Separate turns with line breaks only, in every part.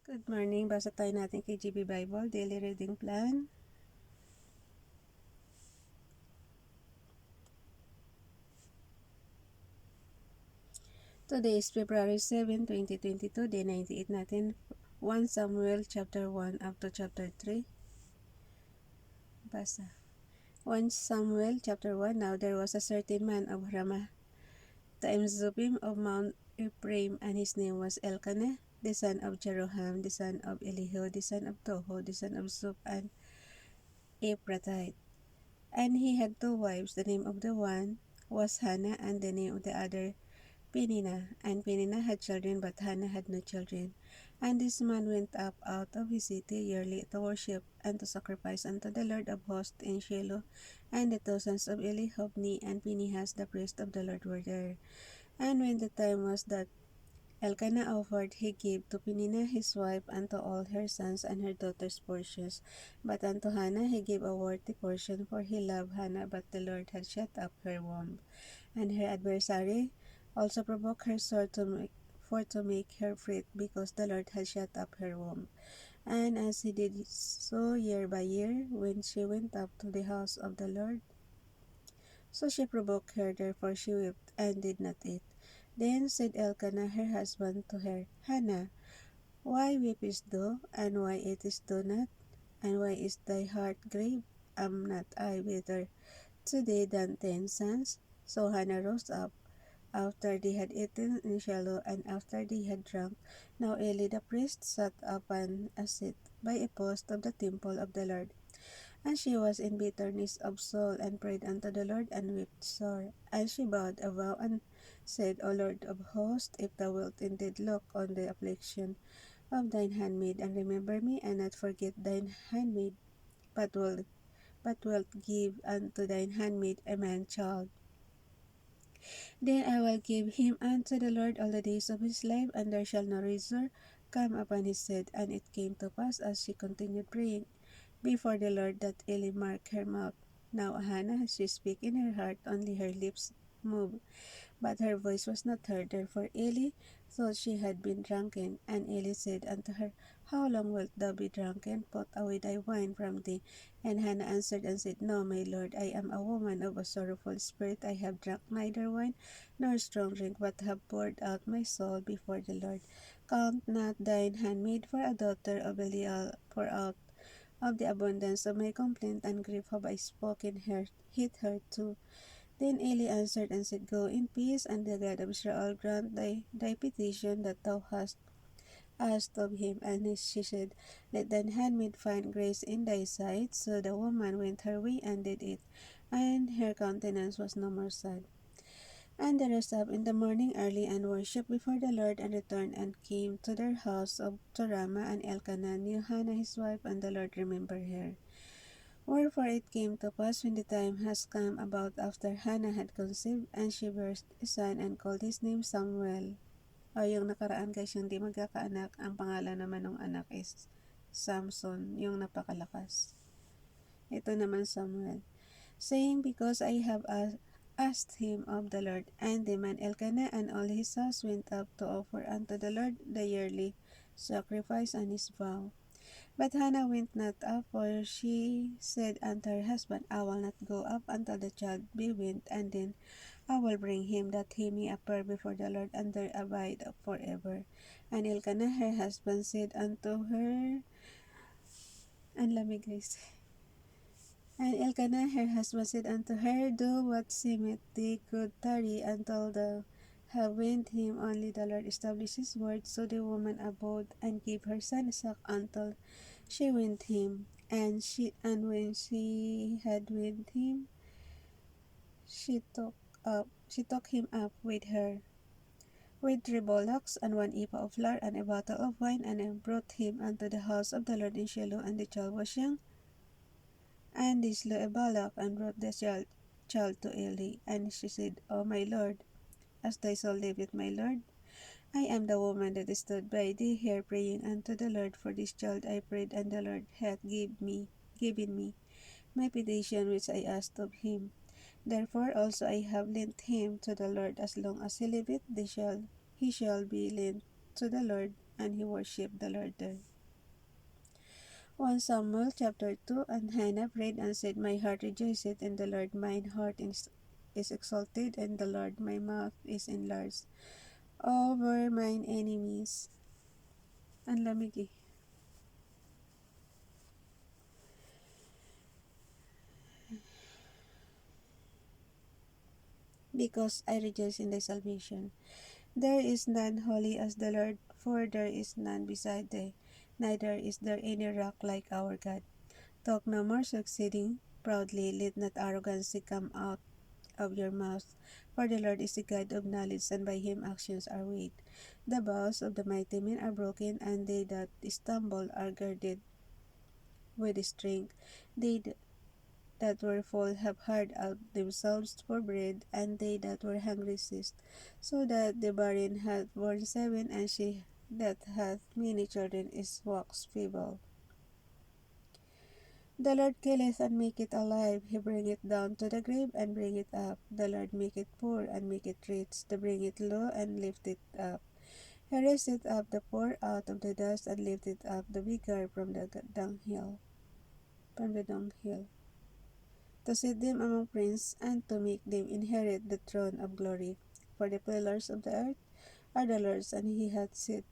Good morning. Basa tayo natin kay GB Bible, Daily Reading Plan. Today is February 7, 2022, Day 98 natin. 1 Samuel chapter 1 up to chapter 3. Basa. 1 Samuel chapter 1. Now there was a certain man of Ramah, the Zubim of Mount Ephraim, and his name was Elkanah, the son of Jeroham, the son of Elihu, the son of Toho, the son of Zuph, and Ephrathite. And he had two wives. The name of the one was Hannah, and the name of the other Peninnah. And Peninnah had children, but Hannah had no children. And this man went up out of his city yearly to worship and to sacrifice unto the Lord of hosts in Shiloh. And the two sons of Eli, Hophni and Phinehas, the priest of the Lord, were there. And when the time was that Elkanah offered, he gave to Peninnah his wife and to all her sons and her daughters portions. But unto Hannah he gave a worthy portion, for he loved Hannah, but the Lord had shut up her womb. And her adversary also provoked her sore to make her fret, because the Lord had shut up her womb. And as he did so year by year, when she went up to the house of the Lord, so she provoked her, therefore she wept and did not eat. Then said Elkanah her husband to her, Hannah, why weepest thou, and why eatest thou not? And why is thy heart grieved? Am not I better to thee than 10 sons? So Hannah rose up after they had eaten in Shiloh, and after they had drunk. Now Eli the priest sat upon a seat by a post of the temple of the Lord. And she was in bitterness of soul, and prayed unto the Lord, and wept sore. And she vowed a vow, and said, O Lord of hosts, if thou wilt indeed look on the affliction of thine handmaid, and remember me, and not forget thine handmaid, but wilt give unto thine handmaid a man child, then I will give him unto the Lord all the days of his life, and there shall no razor come upon his head. And it came to pass, as she continued praying before the Lord, that Eli marked her mouth. Now Hannah, as she spake in her heart, only her lips moved, but her voice was not heard. Therefore Eli thought she had been drunken. And Eli said unto her, How long wilt thou be drunken? Put away thy wine from thee. And Hannah answered and said, No, my lord, I am a woman of a sorrowful spirit. I have drunk neither wine nor strong drink, but have poured out my soul before the Lord. Count not thine handmaid for a daughter of Belial, for out of the abundance of my complaint and grief have I spoken hit her too. Then Eli answered and said, Go in peace, and the God of Israel grant thy petition that thou hast asked of him. And she said, Let thine handmaid find grace in thy sight. So the woman went her way and did it, and her countenance was no more sad. And they rose up in the morning early, and worshipped before the Lord, and returned, and came to their house of Ramah. And Elkanah knew Hannah his wife, and the Lord remembered her. Wherefore it came to pass, when the time has come about after Hannah had conceived, and she bare a son, and called his name Samuel. O yung nakaraan guys, yung di magkakaanak, ang pangalan naman ng anak is Samson, yung napakalakas. Ito naman Samuel. Saying, Because I have asked him of the Lord. And the man Elkanah and all his house went up to offer unto the Lord the yearly sacrifice and his vow. But Hannah went not up, for she said unto her husband, I will not go up until the child be weaned, and then I will bring him, that he may appear before the Lord, and there abide forever. And Elkanah her husband said unto her, and lamig guys. And Elkanah her husband said unto her, Do what seemeth thee good, tarry until thou have weaned him. Only the Lord established his word. So the woman abode, and gave her son Isaac until she weaned him. And when she had weaned him, she took him up with her, with 3 bullocks, and 1 ephah of flour, and a bottle of wine, and brought him unto the house of the Lord in Shiloh. And the child was young. And they slew a bullock, and brought the child to Eli. And she said, O my lord, as thy soul liveth, my lord, I am the woman that stood by thee here praying unto the Lord. For this child I prayed, and the Lord hath given me my petition which I asked of him. Therefore also I have lent him to the Lord. As long as he liveth, he shall be lent to the Lord. and he worshipped the Lord there. 1 Samuel chapter 2. And Hannah prayed and said, My heart rejoiceth in the Lord, mine heart is exalted in the Lord, my mouth is enlarged over mine enemies. Ang lamig eh. Because I rejoice in thy salvation. There is none holy as the Lord, for there is none beside thee, neither is there any rock like our God. Talk no more succeeding proudly, let not arrogancy come out of your mouth. For the Lord is the God of knowledge, and by him actions are weighed. The bows of the mighty men are broken, and they that stumble are girded with strength. They that were full have hired out themselves for bread, and they that were hungry ceased. So that the barren hath borne seven, and she that hath many children is waxed feeble. The Lord killeth and maketh alive, he bringeth down to the grave and bringeth up. The Lord maketh poor and maketh rich, the bringeth low and lifteth up. He raiseth up the poor out of the dust and lifteth up the beggar from the dunghill, to set them among princes and to make them inherit the throne of glory. For the pillars of the earth are the Lord's, and he hath set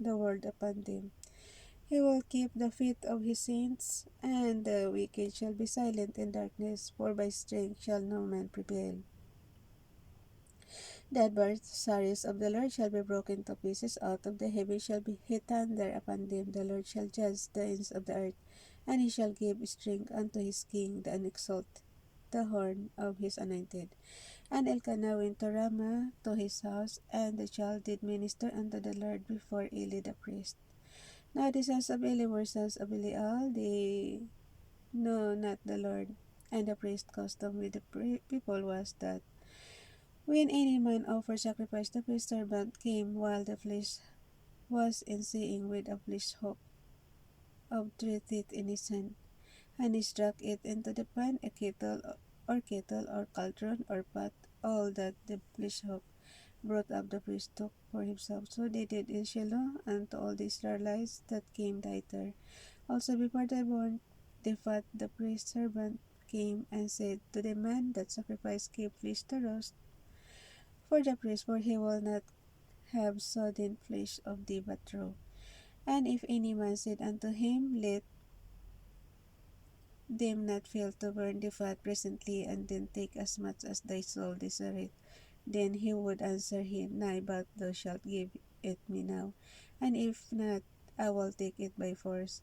the world upon them. He will keep the feet of his saints, and the wicked shall be silent in darkness, for by strength shall no man prevail. The adversaries of the Lord shall be broken to pieces, out of the heavens shall be hit thunder upon them. The Lord shall judge the ends of the earth, and he shall give strength unto his king, and exalt the horn of his anointed. And Elkanah went to Ramah to his house, and the child did minister unto the Lord before Eli the priest. Now the sons of Eli were sons of Belial, they know not the Lord. And the priest's custom with the people was that when any man offered sacrifice, the priest's servant came while the flesh was in seeing with a flesh hook of 3 teeth in his hand, and he struck it into the pan, a kettle or cauldron or pot, all that the flesh hook brought up the priest took for himself. So they did in Shiloh, and to all the Israelites that came thither. Also before they born the fat, the priest's servant came and said to the man that sacrificed, Keep flesh to roast for the priest, for he will not have sodden flesh of thee but raw. And if any man said unto him, Let them not fail to burn the fat presently, and then take as much as thy soul desireth, then he would answer him, Nay, but thou shalt give it me now, and if not, I will take it by force.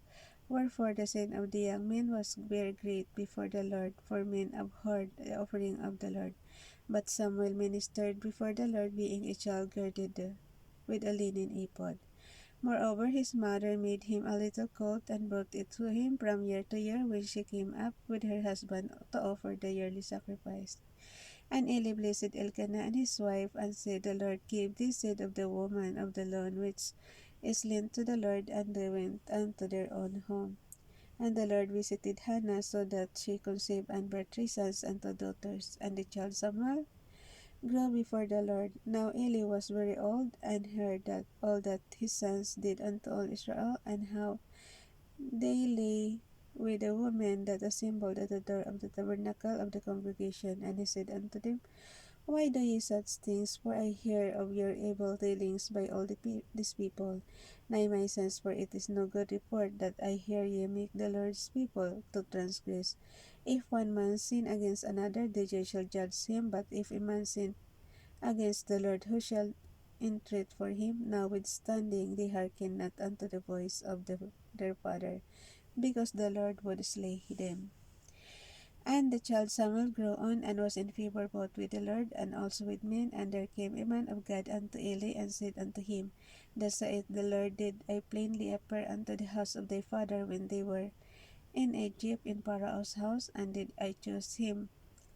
Wherefore the sin of the young men was very great before the Lord, for men abhorred the offering of the Lord. But Samuel ministered before the Lord, being a child girded with a linen ephod. Moreover, his mother made him a little coat, and brought it to him from year to year when she came up with her husband to offer the yearly sacrifice. And Eli blessed Elkanah and his wife, and said, The Lord gave this seed of the woman of the loan which is lent to the Lord, and they went unto their own home. And the Lord visited Hannah, so that she conceived and bare 3 sons and 2 daughters. And the child Samuel grew before the Lord. Now Eli was very old, and heard that all that his sons did unto all Israel, and how they lay with the women that assembled at the door of the tabernacle of the congregation. And he said unto them, Why do ye such things? For I hear of your evil dealings by all these people. Nay, my sons, for it is no good report that I hear ye make the Lord's people to transgress. If one man sin against another, the judge shall judge him. But if a man sin against the Lord, who shall entreat for him? Notwithstanding, they hearken not unto the voice of their father, because the Lord would slay them. And the child Samuel grew on, and was in favor both with the Lord and also with men. And there came a man of God unto Eli, and said unto him, Thus saith the Lord, Did I plainly appear unto the house of thy father when they were in Egypt in Pharaoh's house? And did I choose him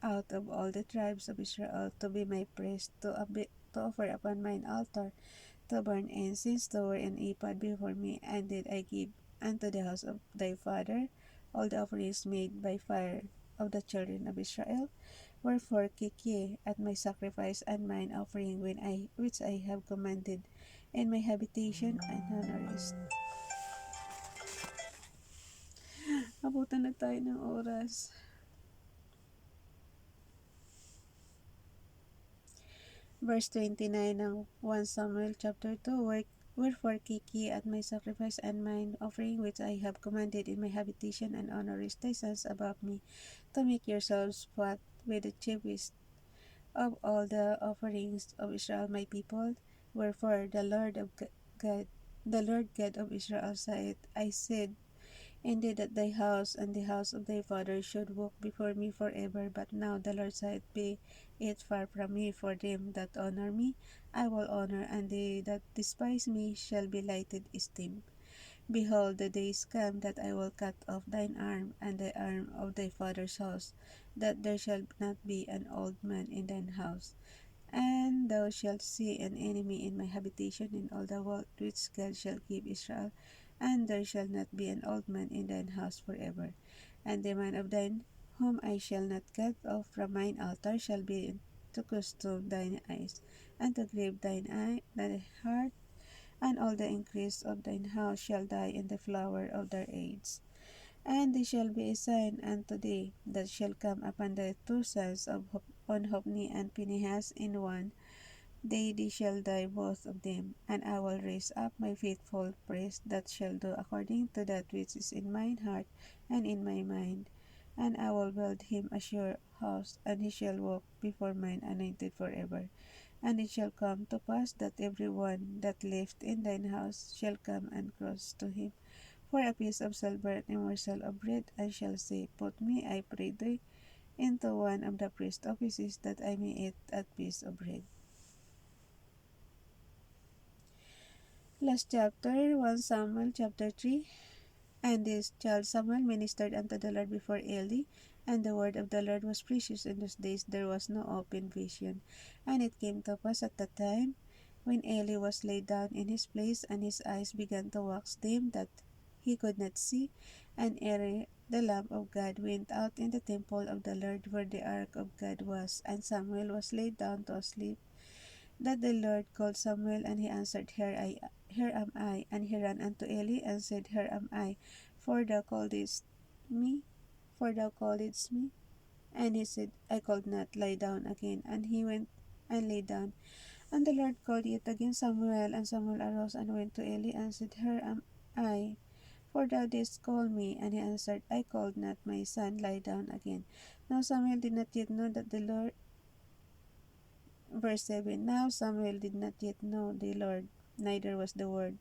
out of all the tribes of Israel to be my priest, to offer upon mine altar, to burn incense, to wear an ephod before me? And did I give unto the house of thy father all the offerings made by fire of the children of Israel? Wherefore kick ye at my sacrifice and mine offering which I have commanded, in my habitation and honoris. Abutan na tayo ng oras. Verse 29 ng 1 Samuel chapter 2, Wherefore Kiki at my sacrifice and mine offering which I have commanded in my habitation and honoris thy sons above me, to make yourselves fat with the chiefest of all the offerings of Israel my people. Wherefore God, the Lord God of Israel said, I said, indeed that thy house and the house of thy father should walk before me forever. But now the Lord said, be it far from me, for them that honor me I will honor, and they that despise me shall be lightly esteemed. Behold, the days come that I will cut off thine arm and the arm of thy father's house, that there shall not be an old man in thine house. And thou shalt see an enemy in my habitation in all the world which God shall give Israel, and there shall not be an old man in thine house forever. And the man of thine whom I shall not cut off from mine altar shall be to custom thine eyes, and to grieve thy heart, and all the increase of thine house shall die in the flower of their age. And they shall be a sign unto thee, that shall come upon the two sons of Hophni and Phinehas in one they shall die both of them, and I will raise up my faithful priest that shall do according to that which is in mine heart and in my mind. And I will build him a sure house, and he shall walk before mine anointed forever. And it shall come to pass that every one that liveth in thine house shall come and cross to him for a piece of silver and a morsel of bread, and shall say, Put me, I pray thee, into one of the priest's offices, that I may eat at piece of bread. Last chapter, 1 Samuel chapter 3. And this child Samuel ministered unto the Lord before Eli, and the word of the Lord was precious in those days. There was no open vision. And it came to pass at the time when Eli was laid down in his place, and his eyes began to wax dim, that he could not see. And ere the lamp of God went out in the temple of the Lord, where the ark of God was, and Samuel was laid down to sleep, that the Lord called Samuel, and he answered, Here am I. And he ran unto Eli, and said, Here am I, for thou calledst me, for thou calledst me. And he said, I called not, lie down again. And he went and lay down. And the Lord called yet again Samuel, and Samuel arose and went to Eli, and said, Here am I, for thou didst call me. And he answered, I called not, my son, lie down again. Now Samuel did not yet know that the Lord Verse 7. Now Samuel did not yet know the Lord, neither was the Lord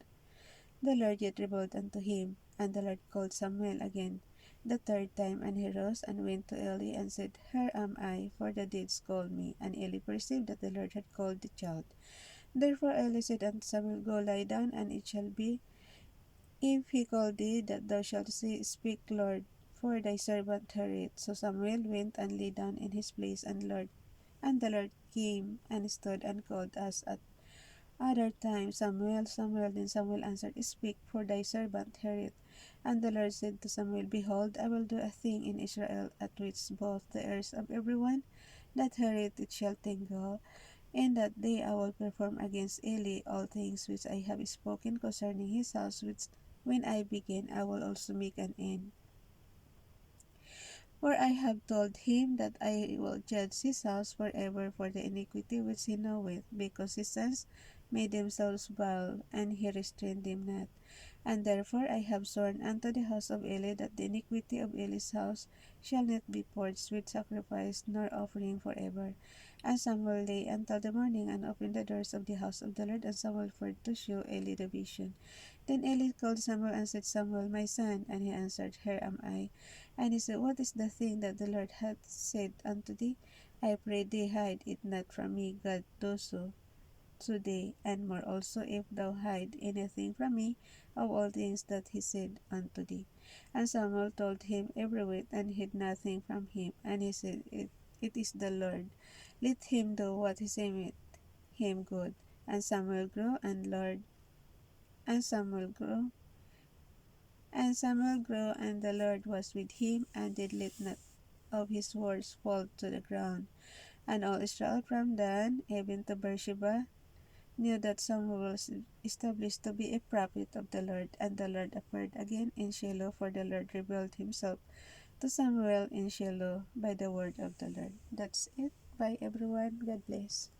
yet revealed unto him. And the Lord called Samuel again the third time, and he rose and went to Eli, and said, Here am I, for thou didst call me. And Eli perceived that the Lord had called the child. Therefore Eli said unto Samuel, Go lie down, and it shall be, if he call thee, that thou shalt say, Speak, Lord, for thy servant heareth. So Samuel went and lay down in his place, and the Lord came and stood and called us at other times, Samuel, Samuel. Then Samuel answered, Speak, for thy servant heareth. And the Lord said to Samuel, Behold, I will do a thing in Israel, at which both the ears of every one that heareth it shall tingle. In that day I will perform against Eli all things which I have spoken concerning his house, which when I begin I will also make an end. For I have told him that I will judge his house forever for the iniquity which he knoweth, because his sons made themselves vile, and he restrained them not. And therefore I have sworn unto the house of Eli, that the iniquity of Eli's house shall not be purged with sacrifice nor offering forever. And Samuel lay until the morning, and opened the doors of the house of the Lord, and Samuel for to shew Eli the vision. Then Eli called Samuel and said, Samuel, my son. And he answered, Here am I. And he said, What is the thing that the Lord hath said unto thee? I pray thee, hide it not from me. God do so today, and more also, if thou hide anything from me of all things that he said unto thee. And Samuel told him every whit, and hid nothing from him. And he said, It is the Lord. Let him do what he seemeth him good. And Samuel grew, and Samuel grew, and the Lord was with him, and did let not of his words fall to the ground. And all Israel from Dan even to Beersheba knew that Samuel was established to be a prophet of the Lord, and the Lord appeared again in Shiloh, for the Lord revealed himself to Samuel in Shiloh by the word of the Lord. That's it. Bye everyone. God bless.